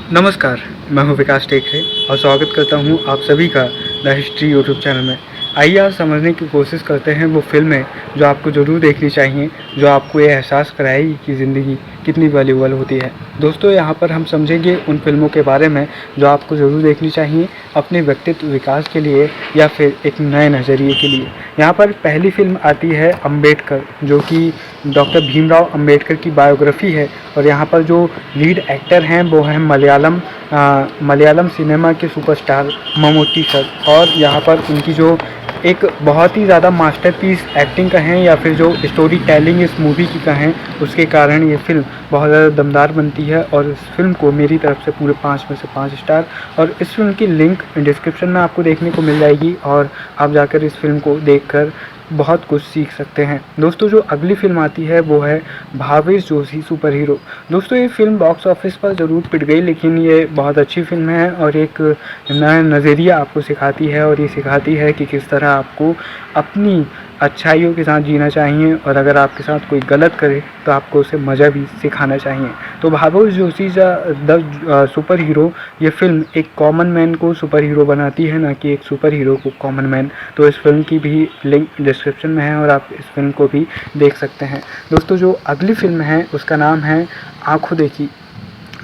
नमस्कार, मैं हूं विकास टेकरे और स्वागत करता हूं आप सभी का द हिस्ट्री यूट्यूब चैनल में। आइए आज समझने की कोशिश करते हैं वो फ़िल्में जो आपको ज़रूर देखनी चाहिए, जो आपको ये एहसास कराएगी कि ज़िंदगी कितनी वैल्यूएबल होती है। दोस्तों, यहाँ पर हम समझेंगे उन फ़िल्मों के बारे में जो आपको ज़रूर देखनी चाहिए अपने व्यक्तित्व विकास के लिए या फिर एक नए नज़रिए के लिए। यहाँ पर पहली फ़िल्म आती है अम्बेडकर, जो कि डॉक्टर भीमराव अम्बेडकर की बायोग्राफ़ी है। और यहाँ पर जो लीड एक्टर हैं वो हैं मलयालम सिनेमा के सुपरस्टार मम्मूटी सर। और यहाँ पर उनकी जो एक बहुत ही ज़्यादा मास्टरपीस एक्टिंग कहें या फिर जो स्टोरी टेलिंग इस मूवी की कहें, उसके कारण ये फ़िल्म बहुत ज़्यादा दमदार बनती है। और इस फिल्म को मेरी तरफ से पूरे 5 में से 5 स्टार। और इस फिल्म की लिंक डिस्क्रिप्शन में आपको देखने को मिल जाएगी और आप जाकर इस फिल्म को देखकर बहुत कुछ सीख सकते हैं। दोस्तों, जो अगली फिल्म आती है वो है भावेश जोशी सुपर हीरो। दोस्तों, ये फिल्म बॉक्स ऑफिस पर ज़रूर पिट गई, लेकिन ये बहुत अच्छी फिल्म है और एक नया नज़रिया आपको सिखाती है। और ये सिखाती है कि किस तरह आपको अपनी अच्छाइयों के साथ जीना चाहिए और अगर आपके साथ कोई गलत करे तो आपको उसे मज़ा भी सिखाना चाहिए। तो Bhavesh Joshi the super hero, ये फिल्म एक कॉमन मैन को सुपर हीरो बनाती है, ना कि एक सुपर हीरो को कॉमन मैन। तो इस फिल्म की भी लिंक डिस्क्रिप्शन में है और आप इस फिल्म को भी देख सकते हैं। दोस्तों, जो अगली फिल्म है उसका नाम है आँखों देखी।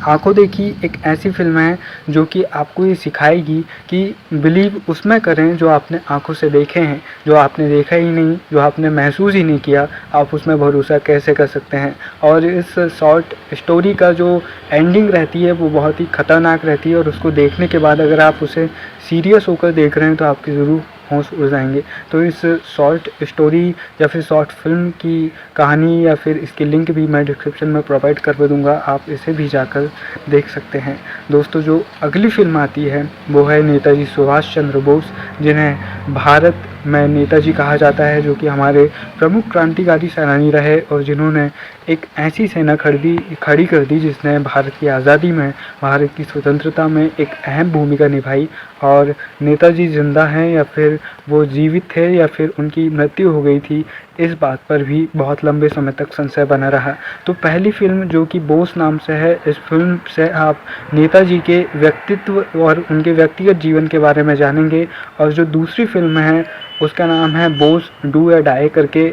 आँखों देखी एक ऐसी फिल्म है जो कि आपको ये सिखाएगी कि बिलीव उसमें करें जो आपने आँखों से देखे हैं। जो आपने देखा ही नहीं, जो आपने महसूस ही नहीं किया, आप उसमें भरोसा कैसे कर सकते हैं। और इस शॉर्ट स्टोरी का जो एंडिंग रहती है वो बहुत ही ख़तरनाक रहती है और उसको देखने के बाद अगर आप उसे सीरियस होकर देख रहे हैं तो आपकी ज़रूर होश उड़ जाएंगे। तो इस शॉर्ट स्टोरी या फिर शॉर्ट फिल्म की कहानी या फिर इसकी लिंक भी मैं डिस्क्रिप्शन में प्रोवाइड कर दूंगा, आप इसे भी जाकर देख सकते हैं। दोस्तों, जो अगली फिल्म आती है वो है नेताजी सुभाष चंद्र बोस, जिन्हें भारत में नेताजी कहा जाता है, जो कि हमारे प्रमुख क्रांतिकारी सेनानी रहे और जिन्होंने एक ऐसी सेना खड़ी कर दी जिसने भारत की आज़ादी में, भारत की स्वतंत्रता में एक अहम भूमिका निभाई। और नेताजी जिंदा हैं या फिर वो जीवित थे या फिर उनकी मृत्यु हो गई थी, इस बात पर भी बहुत लंबे समय तक संशय बना रहा। तो पहली फिल्म जो कि बोस नाम से है, इस फिल्म से आप नेताजी के व्यक्तित्व और उनके व्यक्तिगत जीवन के बारे में जानेंगे। और जो दूसरी फिल्म है उसका नाम है बोस डू या डाई करके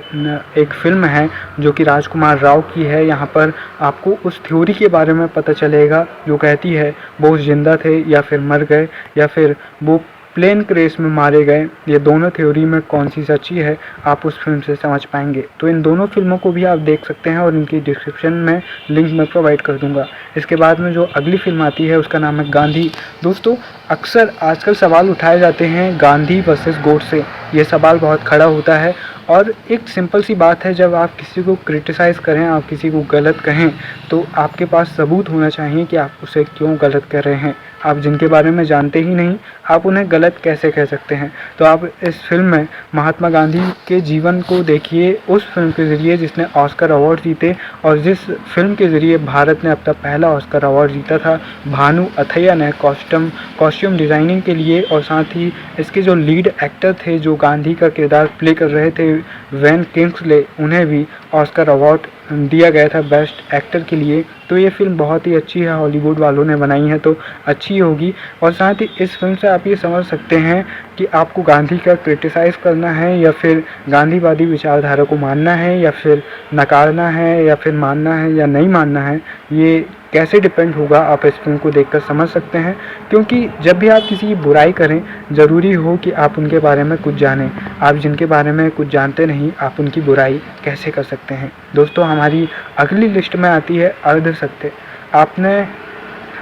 एक फिल्म है जो कि राजकुमार राव की है। यहाँ पर आपको उस थ्योरी के बारे में पता चलेगा जो कहती है बोस जिंदा थे या फिर मर गए या फिर वो प्लेन क्रेश में मारे गए। ये दोनों थ्योरी में कौन सी सच्ची है, आप उस फिल्म से समझ पाएंगे। तो इन दोनों फिल्मों को भी आप देख सकते हैं और इनकी डिस्क्रिप्शन में लिंक मैं प्रोवाइड कर दूंगा। इसके बाद में जो अगली फिल्म आती है उसका नाम है गांधी। दोस्तों, अक्सर आजकल सवाल उठाए जाते हैं गांधी वर्सेस गोडसे। ये सवाल बहुत खड़ा होता है और एक सिंपल सी बात है, जब आप किसी को क्रिटिसाइज़ करें, आप किसी को गलत कहें, तो आपके पास सबूत होना चाहिए कि आप उसे क्यों गलत कर रहे हैं। आप जिनके बारे में जानते ही नहीं, आप उन्हें गलत कैसे कह सकते हैं। तो आप इस फिल्म में महात्मा गांधी के जीवन को देखिए, उस फिल्म के ज़रिए जिसने ऑस्कर अवार्ड जीते और जिस फिल्म के ज़रिए भारत ने अपना पहला ऑस्कर अवार्ड जीता था भानु अथैया ने कॉस्ट्यूम डिज़ाइनिंग के लिए। और साथ ही इसके जो लीड एक्टर थे जो गांधी का किरदार प्ले कर रहे थे वैन किंग्सले, उन्हें भी ऑस्कर अवार्ड दिया गया था बेस्ट एक्टर के लिए। तो ये फिल्म बहुत ही अच्छी है, हॉलीवुड वालों ने बनाई है तो अच्छी होगी। और साथ ही इस फिल्म से आप ये समझ सकते हैं कि आपको गांधी का क्रिटिसाइज़ करना है या फिर गांधीवादी विचारधारा को मानना है या फिर नकारना है या फिर मानना है या नहीं मानना है, ये कैसे डिपेंड होगा आप इस फिल्म को देखकर समझ सकते हैं। क्योंकि जब भी आप किसी की बुराई करें, ज़रूरी हो कि आप उनके बारे में कुछ जानें। आप जिनके बारे में कुछ जानते नहीं, आप उनकी बुराई कैसे कर सकते हैं। दोस्तों, हमारी अगली लिस्ट में आती है अर्धसत्य। आपने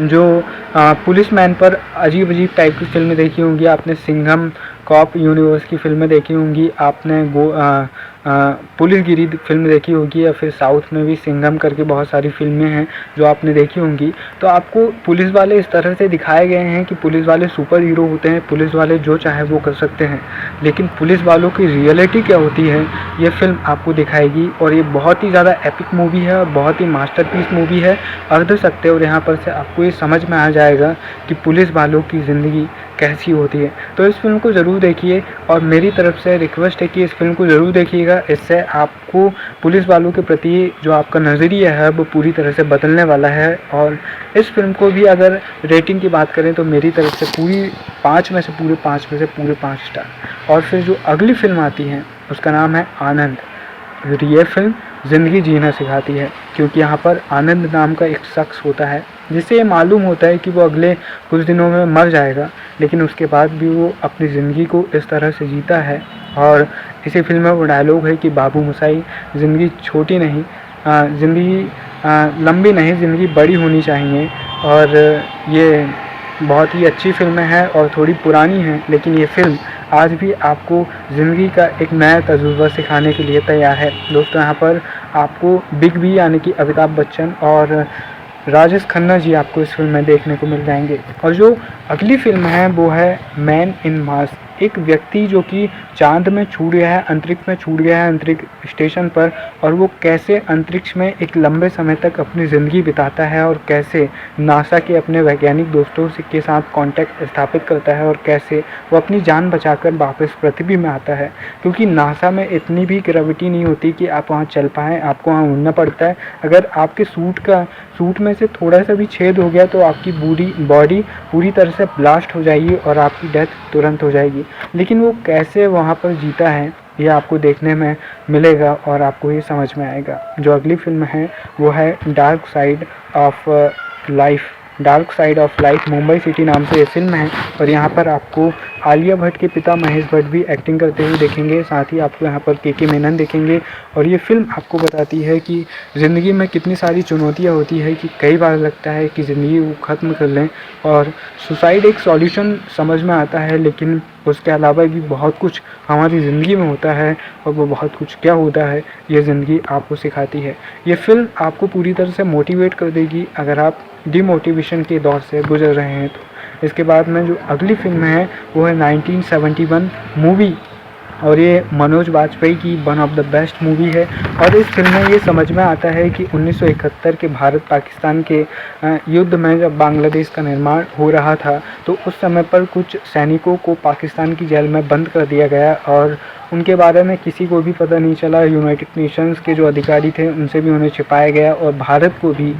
जो पुलिस मैन पर अजीब अजीब टाइप की फिल्में देखी होंगी, आपने सिंघम कॉप यूनिवर्स की फिल्में देखी होंगी, आपने पुलिसगिरी फिल्म देखी होगी या फिर साउथ में भी सिंघम करके बहुत सारी फिल्में हैं जो आपने देखी होंगी। तो आपको पुलिस वाले इस तरह से दिखाए गए हैं कि पुलिस वाले सुपर हीरो होते हैं, पुलिस वाले जो चाहे वो कर सकते हैं। लेकिन पुलिस वालों की रियलिटी क्या होती है, ये फिल्म आपको दिखाएगी। और ये बहुत ही ज़्यादा एपिक मूवी है और बहुत ही मास्टरपीस मूवी है अर्धसत्य। और यहाँ पर से आपको ये समझ में आ जाएगा कि पुलिस वालों की ज़िंदगी कैसी होती है। तो इस फिल्म को ज़रूर देखिए और मेरी तरफ से रिक्वेस्ट है कि इस फिल्म को ज़रूर देखिएगा। मिलेगा। इससे आपको पुलिस वालों के प्रति जो आपका नज़रिया है वो पूरी तरह से बदलने वाला है। और इस फिल्म को भी अगर रेटिंग की बात करें तो मेरी तरफ से पूरी 5 में से पूरे 5 में से पूरे 5 स्टार। और फिर जो अगली फिल्म आती है उसका नाम है आनंद। ये फिल्म ज़िंदगी जीना सिखाती है, क्योंकि यहाँ पर आनंद नाम का एक शख्स होता है जिसे ये मालूम होता है कि वो अगले कुछ दिनों में मर जाएगा, लेकिन उसके बाद भी वो अपनी ज़िंदगी को इस तरह से जीता है। और इसी फिल्म में वो डायलॉग है कि बाबू मोशाई, ज़िंदगी छोटी नहीं, ज़िंदगी लंबी नहीं, ज़िंदगी बड़ी होनी चाहिए। और ये बहुत ही अच्छी फिल्म है और थोड़ी पुरानी है, लेकिन ये फिल्म आज भी आपको ज़िंदगी का एक नया तजुर्बा सिखाने के लिए तैयार है। दोस्तों, यहाँ पर आपको बिग बी यानी कि अमिताभ बच्चन और राजेश खन्ना जी आपको इस फिल्म में देखने को मिल जाएंगे। और जो अगली फिल्म है वो है मैन इन मार्स। एक व्यक्ति जो कि चांद में छूट गया है, अंतरिक्ष में छूट गया है, अंतरिक्ष स्टेशन पर, और वो कैसे अंतरिक्ष में एक लंबे समय तक अपनी ज़िंदगी बिताता है और कैसे नासा के अपने वैज्ञानिक दोस्तों के साथ कांटेक्ट स्थापित करता है और कैसे वो अपनी जान बचाकर वापस पृथ्वी में आता है। क्योंकि नासा में इतनी भी ग्रेविटी नहीं होती कि आप वहाँ चल पाएँ, आपको वहाँ उड़ना पड़ता है। अगर आपके सूट में से थोड़ा सा भी छेद हो गया तो आपकी बॉडी पूरी तरह से ब्लास्ट हो जाएगी और आपकी डेथ तुरंत हो जाएगी। लेकिन वो कैसे वहाँ पर जीता है ये आपको देखने में मिलेगा और आपको ये समझ में आएगा। जो अगली फिल्म है वो है dark side of life. Dark side of life Mumbai city नाम से ये फिल्म है और यहाँ पर आपको आलिया भट्ट के पिता महेश भट्ट भी एक्टिंग करते हुए देखेंगे। साथ ही आपको यहाँ पर के मेनन देखेंगे। और ये फिल्म आपको बताती है कि ज़िंदगी में कितनी सारी चुनौतियाँ होती है कि कई बार लगता है कि ज़िंदगी को ख़त्म कर लें और सुसाइड एक सॉल्यूशन समझ में आता है, लेकिन उसके अलावा भी बहुत कुछ हमारी ज़िंदगी में होता है और वो बहुत कुछ क्या होता है ये ज़िंदगी आपको सिखाती है। ये फिल्म आपको पूरी तरह से मोटिवेट कर देगी अगर आप डिमोटिवेशन के दौर से गुजर रहे हैं तो। इसके बाद में जो अगली फिल्म है वो है 1971 मूवी, और ये मनोज वाजपेयी की one of the best movie है। और इस फिल्म में ये समझ में आता है कि 1971 के भारत पाकिस्तान के युद्ध में जब बांग्लादेश का निर्माण हो रहा था तो उस समय पर कुछ सैनिकों को पाकिस्तान की जेल में बंद कर दिया गया और उनके बारे में किसी को भी पता नहीं चला। यूनाइटेड नेशंस के जो अधिकारी थे उनसे भी उन्हें छिपाया गया और भारत को भी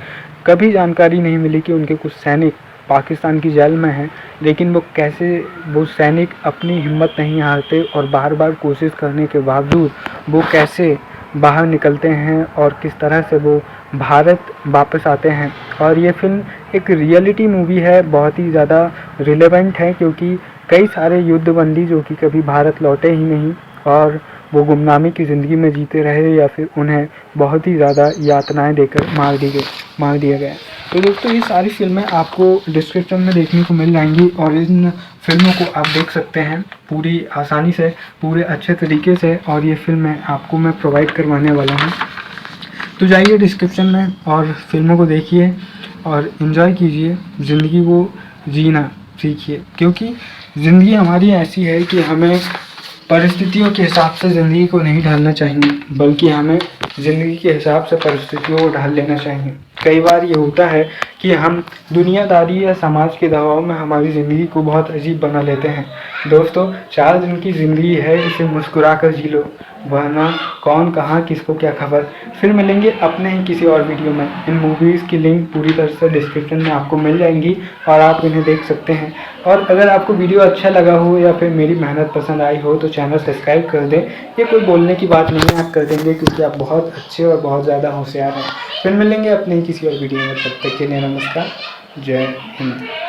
कभी जानकारी नहीं मिली कि उनके कुछ सैनिक पाकिस्तान की जेल में हैं। लेकिन वो सैनिक अपनी हिम्मत नहीं हारते और बार बार कोशिश करने के बावजूद वो कैसे बाहर निकलते हैं और किस तरह से वो भारत वापस आते हैं। और ये फिल्म एक रियलिटी मूवी है, बहुत ही ज़्यादा रिलेवेंट है, क्योंकि कई सारे युद्धबंदी जो कि कभी भारत लौटे ही नहीं और वो गुमनामी की ज़िंदगी में जीते रहे या फिर उन्हें बहुत ही ज़्यादा यातनाएं देकर मार दिया गया। तो दोस्तों, ये सारी फिल्में आपको डिस्क्रिप्शन में देखने को मिल जाएंगी और इन फिल्मों को आप देख सकते हैं पूरी आसानी से, पूरे अच्छे तरीके से। और ये फिल्में आपको मैं प्रोवाइड करवाने वाला हूँ, तो जाइए डिस्क्रिप्शन में और फिल्मों को देखिए और इन्जॉय कीजिए, ज़िंदगी को जीना सीखिए। क्योंकि ज़िंदगी हमारी ऐसी है कि हमें परिस्थितियों के हिसाब से ज़िंदगी को नहीं ढालना चाहिए, बल्कि हमें ज़िंदगी के हिसाब से परिस्थितियों को ढाल लेना चाहिए। कई बार ये होता है कि हम दुनियादारी या समाज के दबाव में हमारी ज़िंदगी को बहुत अजीब बना लेते हैं। दोस्तों, 4 दिन की ज़िंदगी है, इसे मुस्कुरा कर जी लो, वरना कौन कहाँ किसको क्या खबर। फिर मिलेंगे अपने ही किसी और वीडियो में। इन मूवीज़ की लिंक पूरी तरह से डिस्क्रिप्शन में आपको मिल जाएंगी और आप इन्हें देख सकते हैं। और अगर आपको वीडियो अच्छा लगा हो या फिर मेरी मेहनत पसंद आई हो तो चैनल सब्सक्राइब कर दें। ये कोई बोलने की बात नहीं है, आप कर देंगे क्योंकि आप बहुत अच्छे और बहुत ज़्यादा होशियार हैं। फिर मिलेंगे अपने ही किसी और वीडियो में, तब तक के लिए नमस्कार, जय हिंद।